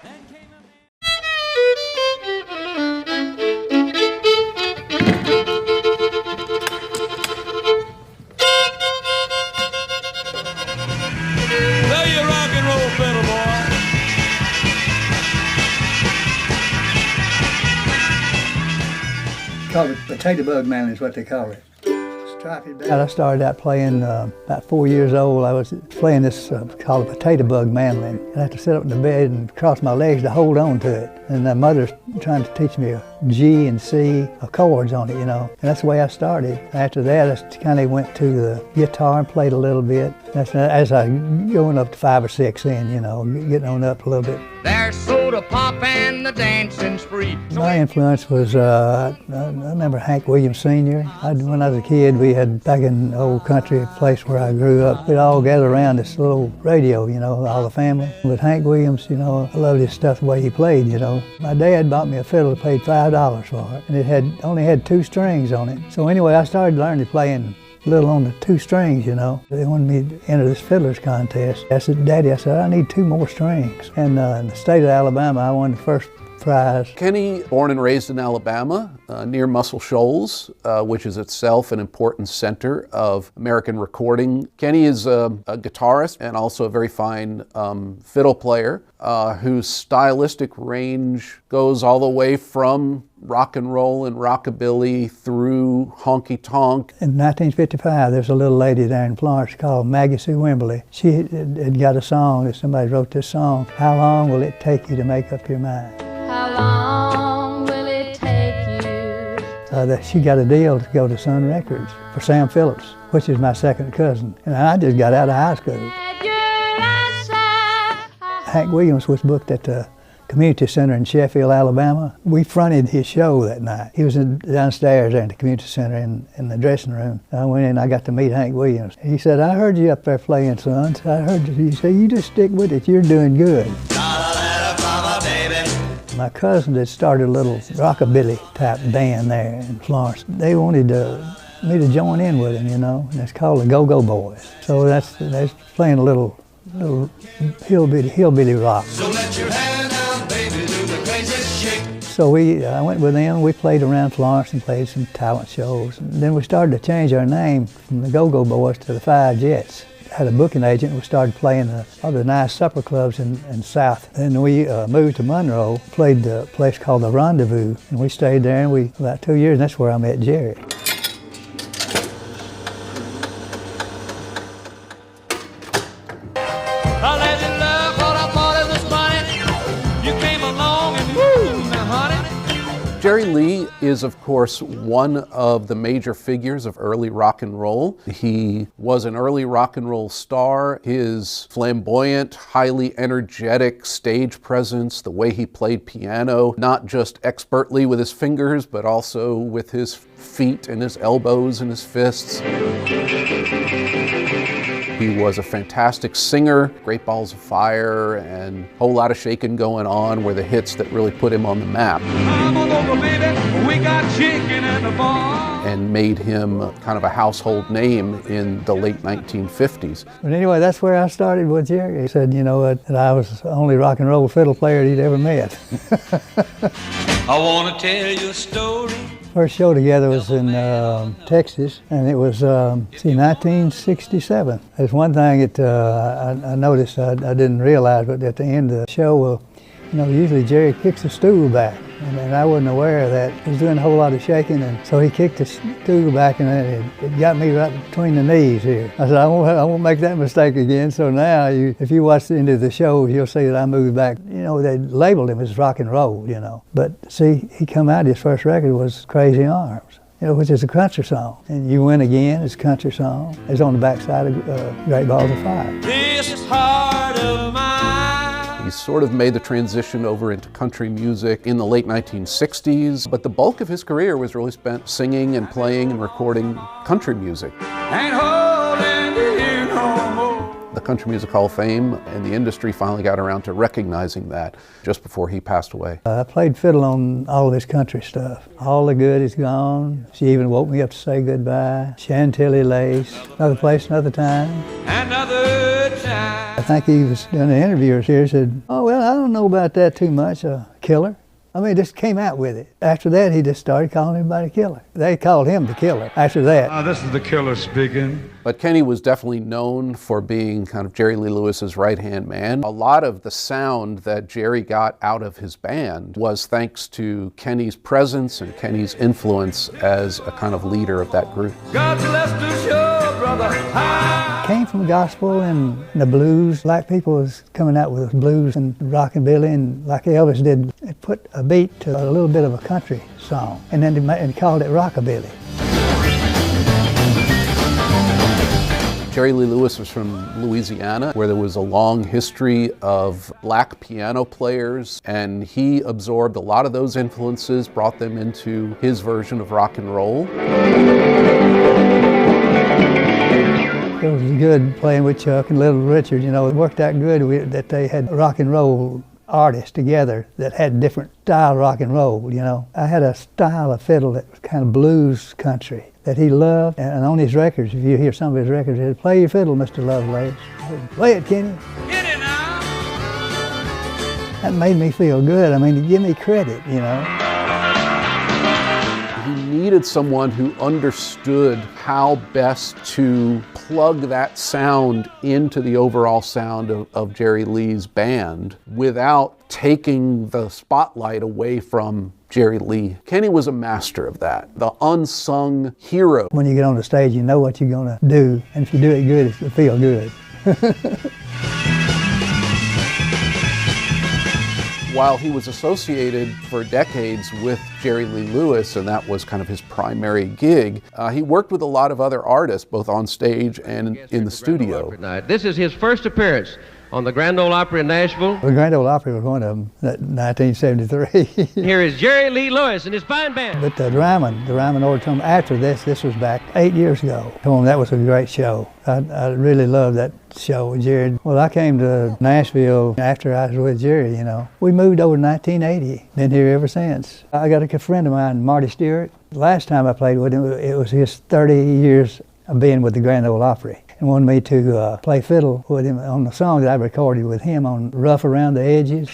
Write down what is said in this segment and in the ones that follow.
Play your rock and roll fiddle, boy. Call it potato bug man is what they call it. I started out playing about 4 years old. I was playing this called a potato bug mandolin. I had to sit up in the bed and cross my legs to hold on to it. And my mother's trying to teach me G and C chords on it, you know. And that's the way I started. After that, I kind of went to the guitar and played a little bit. That's as I going up to 5 or 6 in, you know, getting on up a little bit. There's soda pop and the dancing spree. My influence was, I remember Hank Williams Sr. When I was a kid, we had, back in the old country place where I grew up, we'd all gather around this little radio, you know, all the family. But Hank Williams, you know, I loved his stuff, the way he played, you know. My dad bought me a fiddle, paid $5 for it, and it only had 2 strings on it. So anyway, I started learning playing a little on the 2 strings, you know. They wanted me to enter this fiddler's contest. I said, Daddy, I said, I need 2 more strings. And in the state of Alabama, I won the first prize. Kenny, born and raised in Alabama, near Muscle Shoals, which is itself an important center of American recording. Kenny is a guitarist and also a very fine fiddle player whose stylistic range goes all the way from rock and roll and rockabilly through honky-tonk. In 1955, there's a little lady there in Florence called Maggie Sue Wimberly. She had got a song, somebody wrote this song, How Long Will It Take You to Make Up Your Mind? How long will it take you? She got a deal to go to Sun Records for Sam Phillips, which is my second cousin. And I just got out of high school. Hank Williams was booked at the Community Center in Sheffield, Alabama. We fronted his show that night. He was downstairs there in the Community Center in the dressing room. I went in and I got to meet Hank Williams. He said, I heard you up there playing, son. I heard you. He said, you just stick with it, you're doing good. My cousin had started a little rockabilly type band there in Florence. They wanted me to join in with them, you know, and it's called the Go-Go Boys. So that's playing a little hillbilly rock. So let your hand down, baby, do the crazy shake. So I went with them. We played around Florence and played some talent shows. And then we started to change our name from the Go-Go Boys to the Five Jets. Had a booking agent. We started playing all the nice supper clubs in South. Then we moved to Monroe, played the place called the Rendezvous, and we stayed there. And about 2 years. And that's where I met Jerry. I let you love what I thought it was funny. You came along and woo, now honey. Jerry Lee is, of course, one of the major figures of early rock and roll. He was an early rock and roll star. His flamboyant, highly energetic stage presence, the way he played piano, not just expertly with his fingers, but also with his feet and his elbows and his fists. He was a fantastic singer, Great Balls of Fire, and a whole lot of shaking going on were the hits that really put him on the map. Come on over, baby, we got chicken in the bar. And made him kind of a household name in the late 1950s. But anyway, that's where I started with Jerry. He said, you know, that I was the only rock and roll fiddle player he'd ever met. I want to tell you a story. First show together was in Texas, and it was 1967. There's one thing that I noticed I didn't realize, but at the end of the show, you know, usually Jerry kicks the stool back, and I wasn't aware of that. He was doing a whole lot of shaking, and so he kicked the stool back, and it got me right between the knees here. I said, I won't make that mistake again. So now, if you watch the end of the show, you'll see that I moved back. You know, they labeled him as rock and roll, you know. But see, he come out, his first record was Crazy Arms, you know, which is a country song. And You Win Again is a country song. It's on the backside of Great Balls of Fire. This heart of mine. He sort of made the transition over into country music in the late 1960s, but the bulk of his career was really spent singing and playing and recording country music. Ain't holding you no more. The Country Music Hall of Fame and the industry finally got around to recognizing that just before he passed away. I played fiddle on all of his country stuff. All the Good Is Gone. She Even Woke Me Up to Say Goodbye. Chantilly Lace. Another Place, Another Time. Another time. I think he was doing an interview here, said, "Oh, well, I don't know about that too much, killer." I mean, just came out with it. After that, he just started calling everybody killer. They called him the killer after that. This is the killer speaking. But Kenny was definitely known for being kind of Jerry Lee Lewis's right-hand man. A lot of the sound that Jerry got out of his band was thanks to Kenny's presence and Kenny's influence as a kind of leader of that group. God bless the show, brother. Came from gospel and the blues. Black people was coming out with blues and rockabilly, and like Elvis did, it put a beat to a little bit of a country song, and then they called it rockabilly. Jerry Lee Lewis was from Louisiana, where there was a long history of black piano players, and he absorbed a lot of those influences, brought them into his version of rock and roll. It was good playing with Chuck and Little Richard. You know, it worked out good that they had rock and roll artists together that had different style of rock and roll, you know. I had a style of fiddle that was kind of blues country that he loved, and on his records, if you hear some of his records, he'd play your fiddle, Mr. Lovelace. Play it, Kenny. Get it now. That made me feel good. I mean, give me credit, you know. He needed someone who understood how best to plug that sound into the overall sound of Jerry Lee's band without taking the spotlight away from Jerry Lee. Kenny was a master of that, the unsung hero. When you get on the stage, you know what you're going to do, and if you do it good, it'll feel good. While he was associated for decades with Jerry Lee Lewis, and that was kind of his primary gig, he worked with a lot of other artists, both on stage and in the studio. This is his first appearance on the Grand Ole Opry in Nashville. The Grand Ole Opry was one of them, 1973. Here is Jerry Lee Lewis and his fine band. But the Ryman Auditorium, after this was back 8 years ago. That was a great show. I really loved that show with Jerry. Well, I came to Nashville after I was with Jerry, you know. We moved over in 1980, been here ever since. I got a friend of mine, Marty Stewart. Last time I played with him, it was his 30 years of being with the Grand Ole Opry, and wanted me to play fiddle with him on the song that I recorded with him on Rough Around the Edges.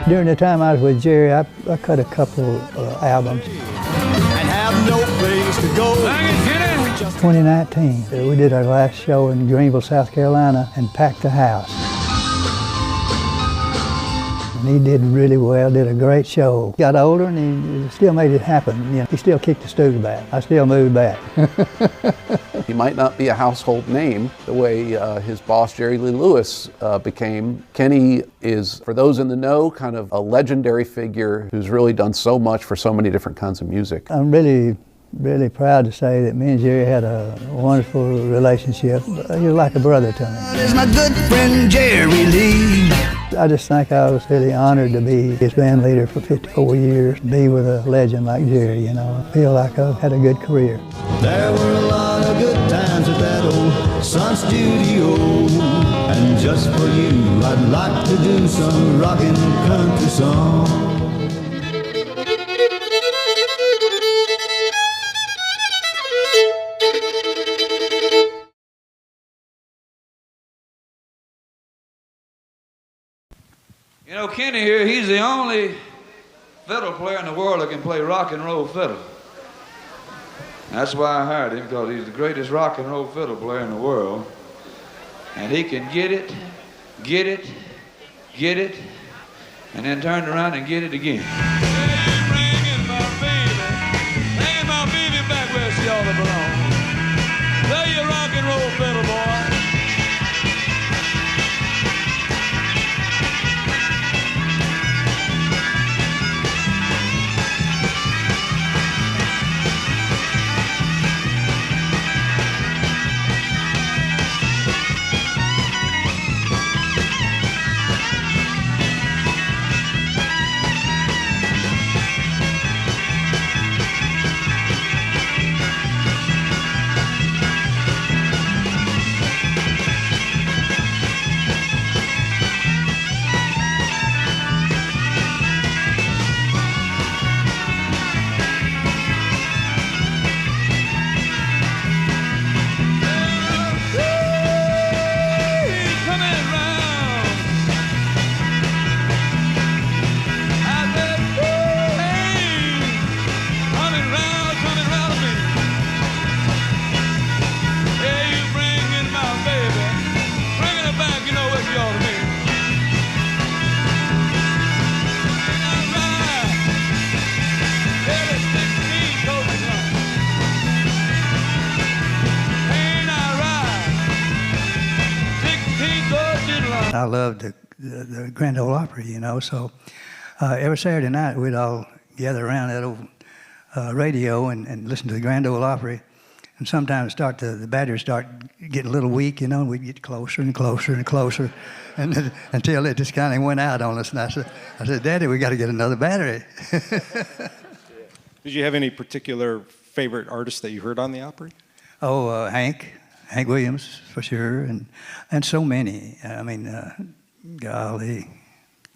During the time I was with Jerry, I cut a couple albums. And have no place to go. 2019, we did our last show in Greenville, South Carolina, and packed the house. And he did really well, did a great show. Got older and he still made it happen. You know, he still kicked the stool back. I still moved back. He might not be a household name the way his boss Jerry Lee Lewis became. Kenny is, for those in the know, kind of a legendary figure who's really done so much for so many different kinds of music. I'm really proud to say that me and Jerry had a wonderful relationship. He was like a brother to me. There's my good friend Jerry Lee. I just think I was really honored to be his band leader for 54 years, be with a legend like Jerry, you know. I feel like I've had a good career. There were a lot of good times at that old Sun Studio. And just for you, I'd like to do some rockin' country song. You know, Kenny here, he's the only fiddle player in the world that can play rock and roll fiddle. That's why I hired him, because he's the greatest rock and roll fiddle player in the world. And he can get it, and then turn around and get it again. Hey, bringing my baby back where she ought to belong. Play your rock and roll fiddle, boy. I loved the Grand Ole Opry, you know, so every Saturday night we'd all gather around that old radio and listen to the Grand Ole Opry. And sometimes the batteries start getting a little weak, you know, and we'd get closer and closer and closer and until it just kind of went out on us. And I said, Daddy, we got to get another battery. Did you have any particular favorite artists that you heard on the Opry? Oh, Hank Williams, for sure, and so many. I mean, golly,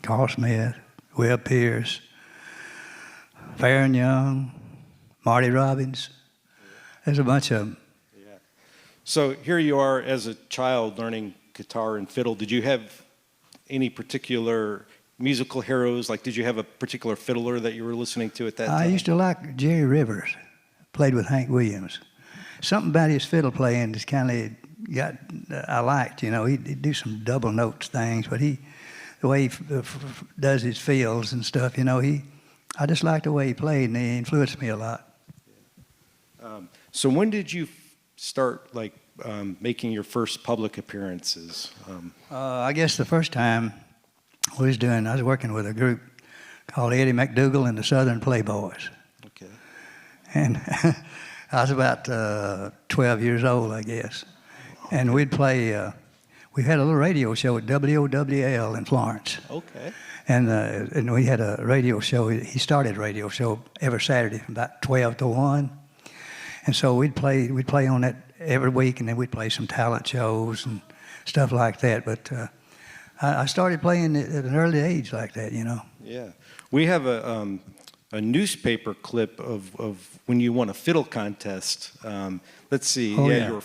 Carl Smith, Webb Pierce, Farron Young, Marty Robbins. There's a bunch of them. Yeah. So here you are as a child learning guitar and fiddle. Did you have any particular musical heroes? Like, did you have a particular fiddler that you were listening to at that time? I used to like Jerry Rivers. Played with Hank Williams. Something about his fiddle playing just kind of I liked, you know. He'd do some double notes things, but the way he does his fills and stuff, you know, I just liked the way he played, and he influenced me a lot. So when did you start, like, making your first public appearances? I guess the first time I was working with a group called Eddie McDougal and the Southern Playboys. Okay. And I was about 12 years old, I guess. And we'd play, we had a little radio show at WOWL in Florence. Okay. And we had a radio show. He started a radio show every Saturday from about 12 to 1. And so we'd play on that every week, and then we'd play some talent shows and stuff like that. But I started playing at an early age like that, you know. Yeah. We have a newspaper clip of when you won a fiddle contest. Let's see. Oh, yeah, you were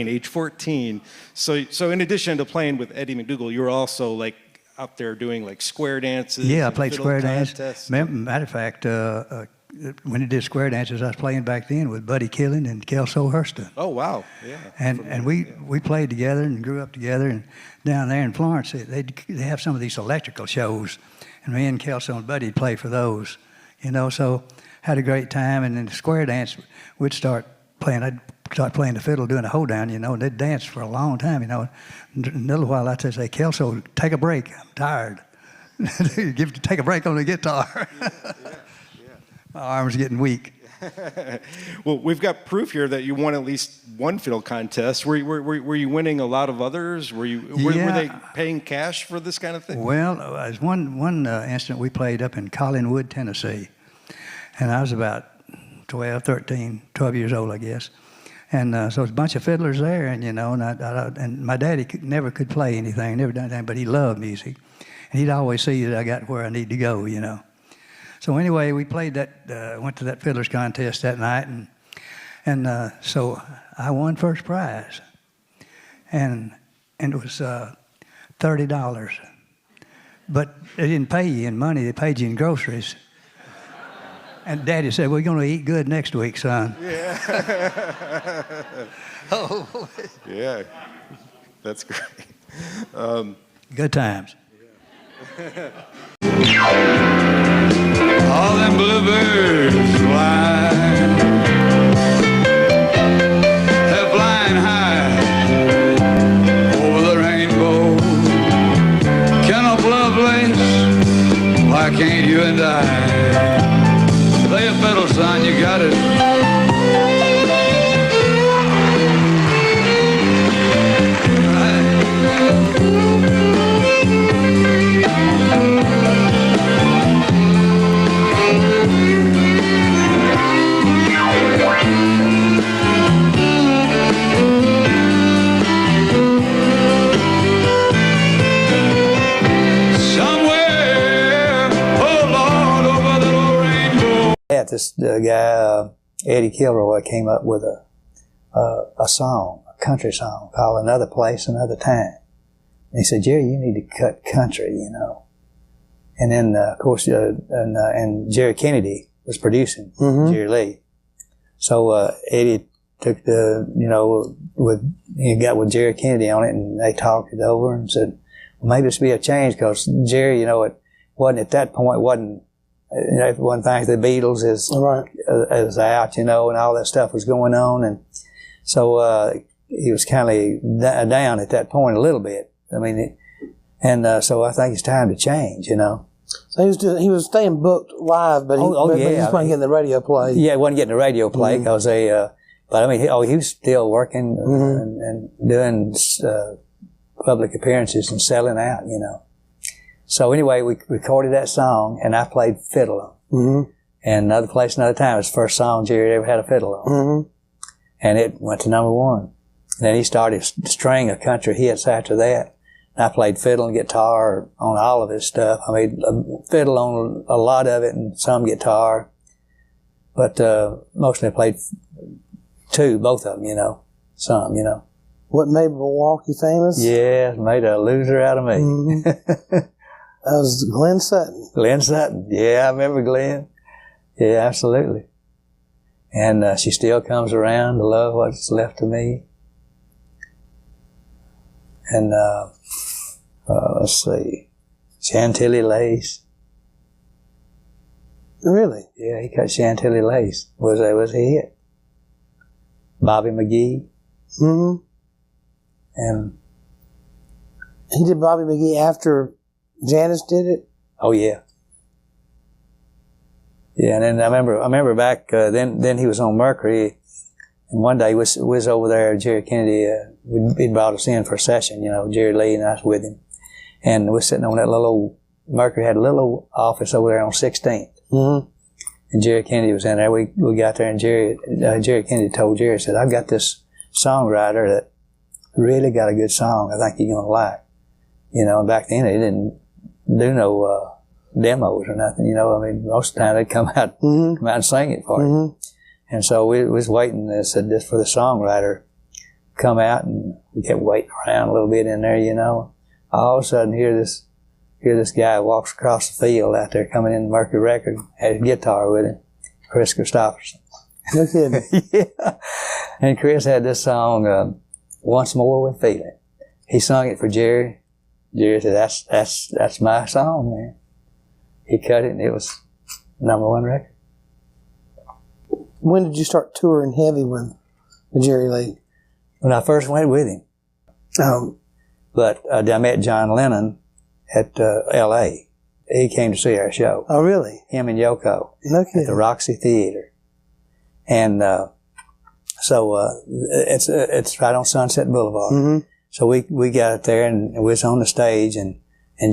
age 14. So in addition to playing with Eddie McDougal, you were also like out there doing like square dances. Yeah, I played square dances. dance. Matter of fact, when he did square dances, I was playing back then with Buddy Killen and Kelso Hurston. Oh wow! Yeah. And we played together and grew up together. And down there in Florence, they have some of these electrical shows, and me and Kelso and Buddy play for those. You know, so had a great time. And then the square dance, we'd start playing. I'd start playing the fiddle, doing a hoedown, you know, and they'd dance for a long time, you know. In a little while, I'd say, Kelso, take a break. I'm tired. Take a break on the guitar. Yeah. My arms are getting weak. Well, we've got proof here that you won at least one fiddle contest. Were you winning a lot of others? Were they paying cash for this kind of thing? Well, as one incident, we played up in Collinwood, Tennessee, and I was about 12 years old, I guess. And so there's a bunch of fiddlers there, and you know, and my daddy never could play anything, never done anything, but he loved music, and he'd always see that I got where I need to go, you know. So anyway, we played that, went to that fiddlers contest that night, and so I won first prize, and it was $30, but they didn't pay you in money; they paid you in groceries. And Daddy said, "We're going to eat good next week, son." Yeah. Oh. Yeah, that's great. Good times. All them bluebirds fly, they're flying high over the rainbow. Kenneth Lovelace, why can't you and I play a fiddle, son? You got it. This guy, Eddie Kilroy, came up with a song, a country song called "Another Place, Another Time." And he said, "Jerry, you need to cut country, you know." And then, of course, and Jerry Kennedy was producing Jerry Lee. So Eddie took he got with Jerry Kennedy on it, and they talked it over and said, "Well, maybe this would be a change," because Jerry, you know, it wasn't at that point, you know, one thing, the Beatles is out, you know, and all that stuff was going on, and so he was kind of down at that point a little bit. I mean, And so I think it's time to change, you know. So he was staying booked live, but he just wasn't getting the radio play. Yeah, he wasn't getting the radio play because but I mean, he was still working and doing public appearances and selling out, you know. So anyway, we recorded that song, and I played fiddle on it. Mm-hmm. And Another Place, Another Time was the first song Jerry ever had a fiddle on. Mm-hmm. And it went to #1. And then he started a string of country hits after that. And I played fiddle and guitar on all of his stuff. I mean, fiddle on a lot of it and some guitar. But mostly I played both of them, you know, some, you know. What made Milwaukee famous? Yeah, made a loser out of me. Mm-hmm. That was Glenn Sutton. Glenn Sutton. Yeah, I remember Glenn. Yeah, absolutely. And she still comes around to love what's left of me. And let's see, Chantilly Lace. Really? Yeah, he cut Chantilly Lace. Was a hit. Bobby McGee. Mm-hmm. And he did Bobby McGee after Janis did it? Oh yeah. Yeah, and then I remember back then he was on Mercury, and one day we was over there. Jerry Kennedy, he brought us in for a session. You know, Jerry Lee and I was with him, and we're sitting on that little old Mercury had a little old office over there on 16th. Mm-hmm. And Jerry Kennedy was in there. We got there, and Jerry Kennedy told Jerry, said, "I've got this songwriter that really got a good song. I think you're gonna like." You know, and back then they didn't do no demos or nothing. You know, I mean, most of the time they'd come out and sing it for you. And so we was waiting. They said just for the songwriter to come out, and we kept waiting around a little bit in there. You know, all of a sudden here this guy walks across the field out there coming in the Mercury record, had his guitar with him, Chris Christopherson. No kidding. Yeah. And Chris had this song, Once More with Feeling. He sung it for Jerry. Jerry said, that's my song, man. He cut it, and it was #1 record. When did you start touring heavy with Jerry Lee? When I first went with him. But I met John Lennon at L.A. He came to see our show. Oh, really? Him and Yoko. No kidding. At the Roxy Theater. And so it's right on Sunset Boulevard. Mm-hmm. So we got up there, and we was on the stage, and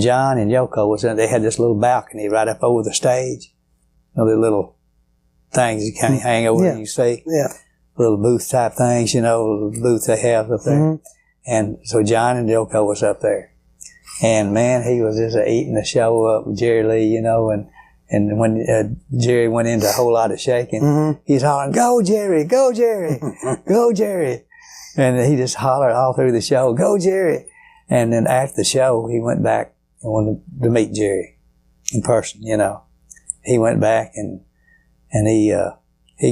John and Yoko was in. They had this little balcony right up over the stage. You know, the little things you kind of hang over and you see. Yeah. Little booth type things, you know, little booth they have up there. Mm-hmm. And so John and Yoko was up there. And man, he was just eating the show up with Jerry Lee, you know, and when Jerry went into a whole lot of shaking, he's hollering, "Go Jerry, go Jerry, go Jerry." And he just hollered all through the show, "Go Jerry." And then after the show, he went back and wanted to meet Jerry in person, you know. He went back and he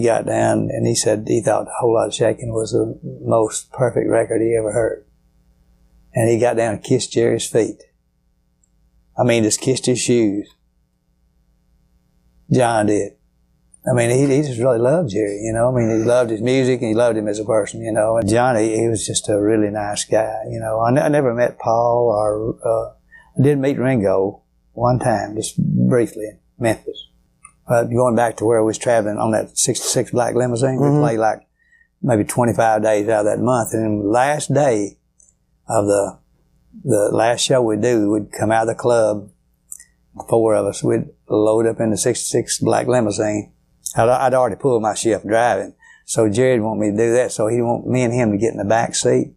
got down, and he said he thought A Whole Lot of Shaking was the most perfect record he ever heard. And he got down and kissed Jerry's feet. I mean, just kissed his shoes. John did. I mean, he just really loved Jerry, you know. I mean, he loved his music, and he loved him as a person, you know. And Johnny, he was just a really nice guy, you know. I never met Paul, or I did meet Ringo one time, just briefly in Memphis. Going back to where we was traveling on that 66 black limousine, we played like maybe 25 days out of that month. And then the last day of the last show we'd do, we'd come out of the club, 4 of us, we'd load up in the 66 black limousine. I'd already pulled my shift driving, so Jerry'd want me to do that, so he'd want me and him to get in the back seat,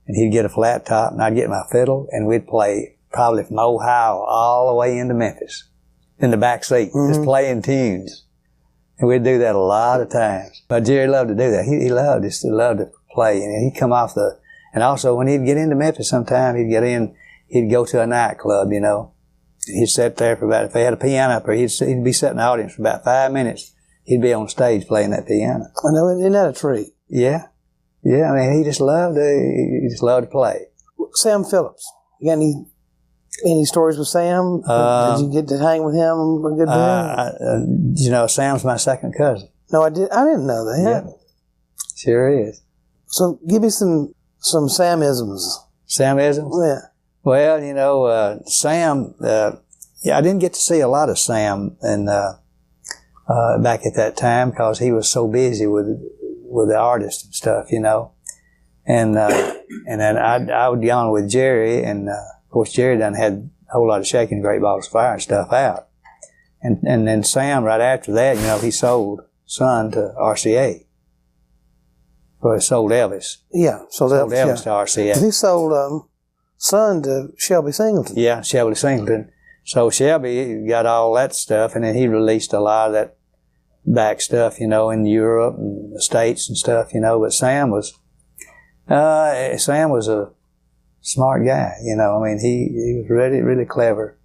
and he'd get a flat top, and I'd get my fiddle, and we'd play probably from Ohio all the way into Memphis in the back seat, just playing tunes. And we'd do that a lot of times. But Jerry loved to do that. He loved to play, and he'd come off and also when he'd get into Memphis sometime, he'd go to a nightclub, you know. He'd sit there for if they had a piano up there, he'd be sitting in the audience for about 5 minutes. He'd be on stage playing that piano. I know, isn't that a treat? Yeah. Yeah, I mean, he just loved to play. Sam Phillips. You got any stories with Sam? Did you get to hang with him a good bit? You know, Sam's my second cousin. No, I didn't know that. Yeah. Sure is. So give me some Sam-isms. Sam-isms? Yeah. Well, you know, Sam, yeah, I didn't get to see a lot of Sam and back at that time because he was so busy with the artists and stuff, you know. And then I would get on with Jerry, and of course Jerry done had a whole lot of Shaking Great Balls of Fire and stuff out. And then Sam, right after that, you know, he sold Son to RCA. Or sold Elvis. Yeah, sold Elvis to RCA. He sold Son to Shelby Singleton. Yeah, Shelby Singleton. So Shelby got all that stuff, and then he released a lot of that back stuff, you know, in Europe and the States and stuff, you know. But Sam was a smart guy, you know. I mean, he was really, really clever.